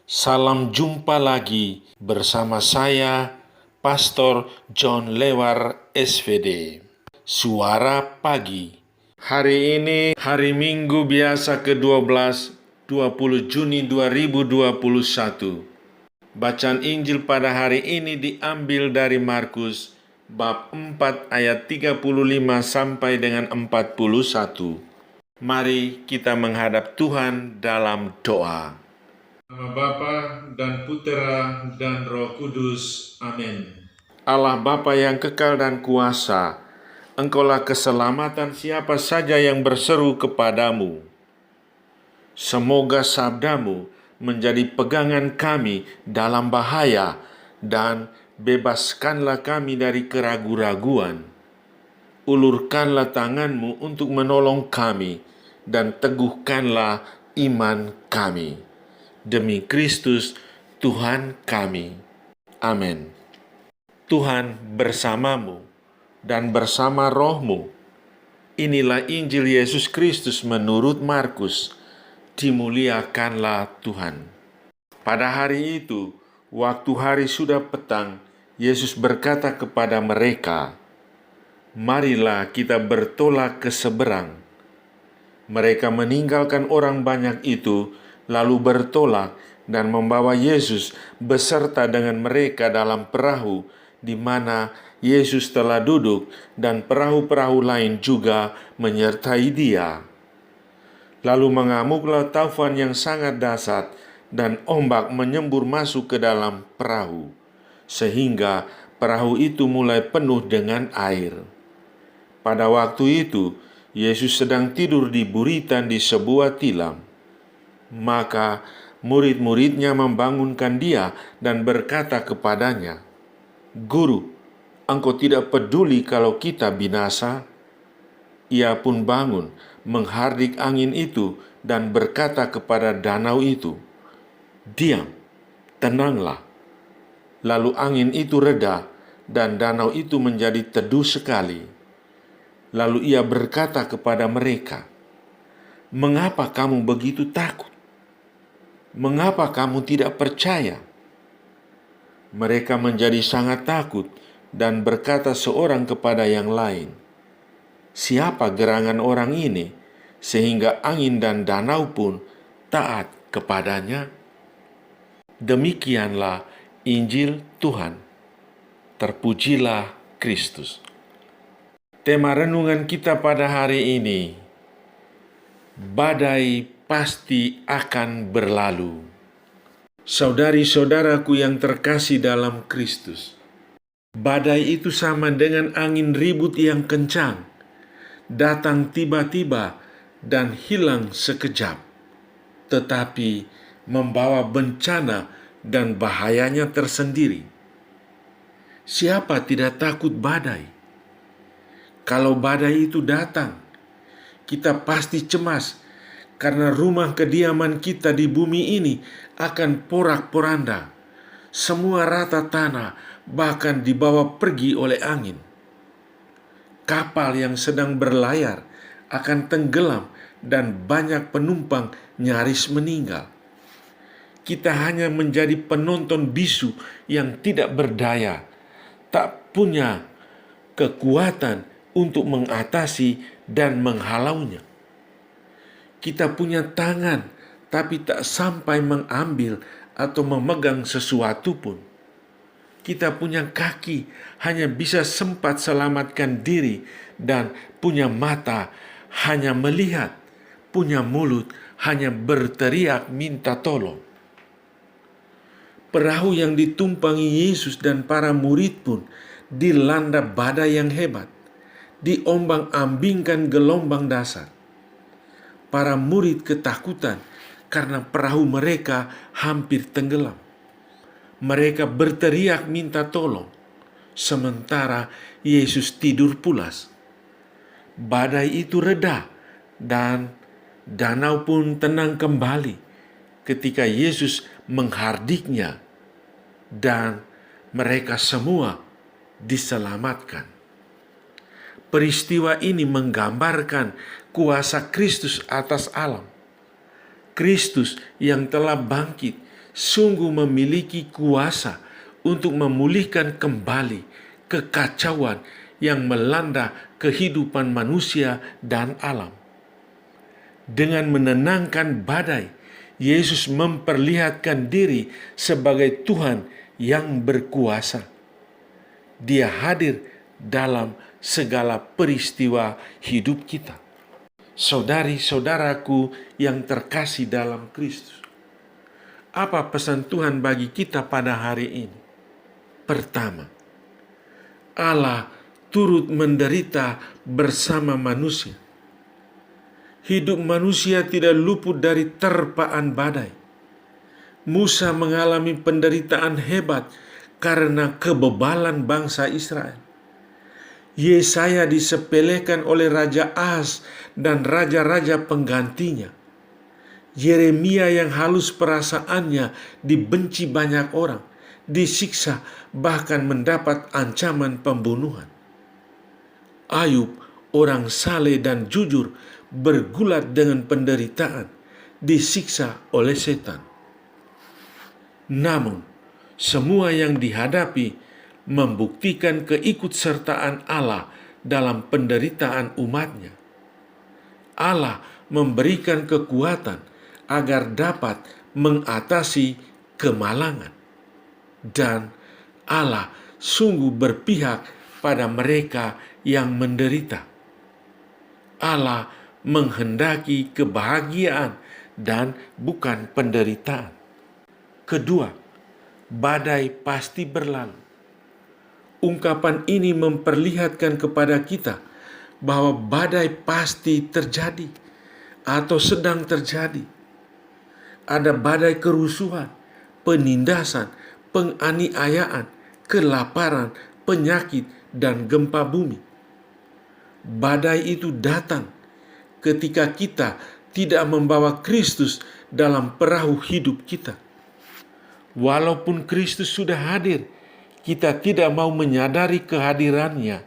Salam jumpa lagi bersama saya, Pastor John Lewar SVD. Suara Pagi. Hari ini hari Minggu biasa ke-12, 20 Juni 2021. Bacaan Injil pada hari ini diambil dari Markus bab 4 ayat 35 sampai dengan 41. Mari kita menghadap Tuhan dalam doa. Nama Bapa dan Putera dan Roh Kudus. Amin. Allah Bapa yang kekal dan kuasa, Engkaulah keselamatan siapa saja yang berseru kepadamu. Semoga sabdamu menjadi pegangan kami dalam bahaya, dan bebaskanlah kami dari keraguan-raguan. Ulurkanlah tanganmu untuk menolong kami, dan teguhkanlah iman kami. Demi Kristus Tuhan kami. Amin. Tuhan bersamamu dan bersama rohmu. Inilah Injil Yesus Kristus menurut Markus. Dimuliakanlah Tuhan. Pada hari itu, waktu hari sudah petang, Yesus berkata kepada mereka, "Marilah kita bertolak ke seberang." Mereka meninggalkan orang banyak itu, lalu bertolak dan membawa Yesus beserta dengan mereka dalam perahu di mana Yesus telah duduk, dan perahu-perahu lain juga menyertai Dia. Lalu mengamuklah taufan yang sangat dahsyat, dan ombak menyembur masuk ke dalam perahu, sehingga perahu itu mulai penuh dengan air. Pada waktu itu, Yesus sedang tidur di buritan di sebuah tilam. Maka murid-muridnya membangunkan Dia dan berkata kepadanya, "Guru, Engkau tidak peduli kalau kita binasa?" Ia pun bangun, menghardik angin itu dan berkata kepada danau itu, "Diam, tenanglah." Lalu angin itu reda dan danau itu menjadi teduh sekali. Lalu Ia berkata kepada mereka, "Mengapa kamu begitu takut? Mengapa kamu tidak percaya?" Mereka menjadi sangat takut dan berkata seorang kepada yang lain, "Siapa gerangan orang ini sehingga angin dan danau pun taat kepadanya?" Demikianlah Injil Tuhan. Terpujilah Kristus. Tema renungan kita pada hari ini, badai pasti akan berlalu. Saudari-saudaraku yang terkasih dalam Kristus, badai itu sama dengan angin ribut yang kencang, datang tiba-tiba dan hilang sekejap, tetapi membawa bencana dan bahayanya tersendiri. Siapa tidak takut badai? Kalau badai itu datang, kita pasti cemas karena rumah kediaman kita di bumi ini akan porak-poranda. Semua rata tanah bahkan dibawa pergi oleh angin. Kapal yang sedang berlayar akan tenggelam dan banyak penumpang nyaris meninggal. Kita hanya menjadi penonton bisu yang tidak berdaya, tak punya kekuatan untuk mengatasi dan menghalaunya. Kita punya tangan, tapi tak sampai mengambil atau memegang sesuatu pun. Kita punya kaki, hanya bisa sempat selamatkan diri, dan punya mata, hanya melihat, punya mulut, hanya berteriak minta tolong. Perahu yang ditumpangi Yesus dan para murid pun dilanda badai yang hebat, diombang-ambingkan gelombang dasar. Para murid ketakutan karena perahu mereka hampir tenggelam. Mereka berteriak minta tolong, sementara Yesus tidur pulas. Badai itu reda dan danau pun tenang kembali ketika Yesus menghardiknya, dan mereka semua diselamatkan. Peristiwa ini menggambarkan kuasa Kristus atas alam. Kristus yang telah bangkit sungguh memiliki kuasa untuk memulihkan kembali kekacauan yang melanda kehidupan manusia dan alam. Dengan menenangkan badai, Yesus memperlihatkan diri sebagai Tuhan yang berkuasa. Dia hadir dalam segala peristiwa hidup kita. Saudari-saudaraku yang terkasih dalam Kristus, apa pesan Tuhan bagi kita pada hari ini? Pertama, Allah turut menderita bersama manusia. Hidup manusia tidak luput dari terpaan badai. Musa mengalami penderitaan hebat karena kebebalan bangsa Israel. Yesaya disepelekan oleh Raja Ahaz dan raja-raja penggantinya. Yeremia yang halus perasaannya dibenci banyak orang, disiksa, bahkan mendapat ancaman pembunuhan. Ayub, orang saleh dan jujur, bergulat dengan penderitaan, disiksa oleh setan. Namun, semua yang dihadapi membuktikan keikutsertaan Allah dalam penderitaan umatnya. Allah memberikan kekuatan agar dapat mengatasi kemalangan. Dan Allah sungguh berpihak pada mereka yang menderita. Allah menghendaki kebahagiaan dan bukan penderitaan. Kedua, badai pasti berlalu. Ungkapan ini memperlihatkan kepada kita bahwa badai pasti terjadi atau sedang terjadi. Ada badai kerusuhan, penindasan, penganiayaan, kelaparan, penyakit, dan gempa bumi. Badai itu datang ketika kita tidak membawa Kristus dalam perahu hidup kita. Walaupun Kristus sudah hadir, kita tidak mau menyadari kehadirannya,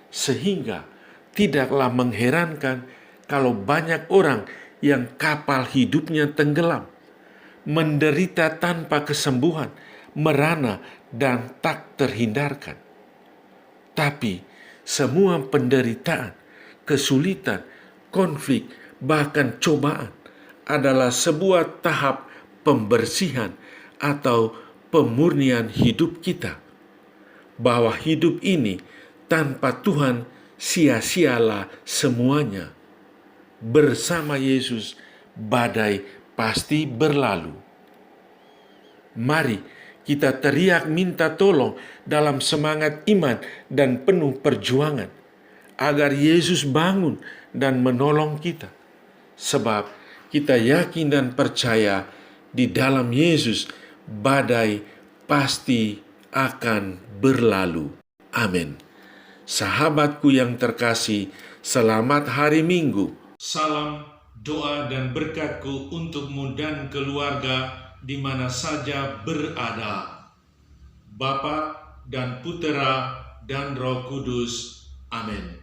sehingga tidaklah mengherankan kalau banyak orang yang kapal hidupnya tenggelam, menderita tanpa kesembuhan, merana, dan tak terhindarkan. Tapi semua penderitaan, kesulitan, konflik, bahkan cobaan adalah sebuah tahap pembersihan atau pemurnian hidup kita. Bahwa hidup ini tanpa Tuhan sia-sialah semuanya. Bersama Yesus, badai pasti berlalu. Mari kita teriak minta tolong dalam semangat iman dan penuh perjuangan, agar Yesus bangun dan menolong kita. Sebab kita yakin dan percaya di dalam Yesus badai pasti akan berlalu. Amin. Sahabatku yang terkasih, selamat hari Minggu. Salam, doa, dan berkatku untukmu dan keluarga di mana saja berada. Bapa dan Putera dan Roh Kudus. Amin.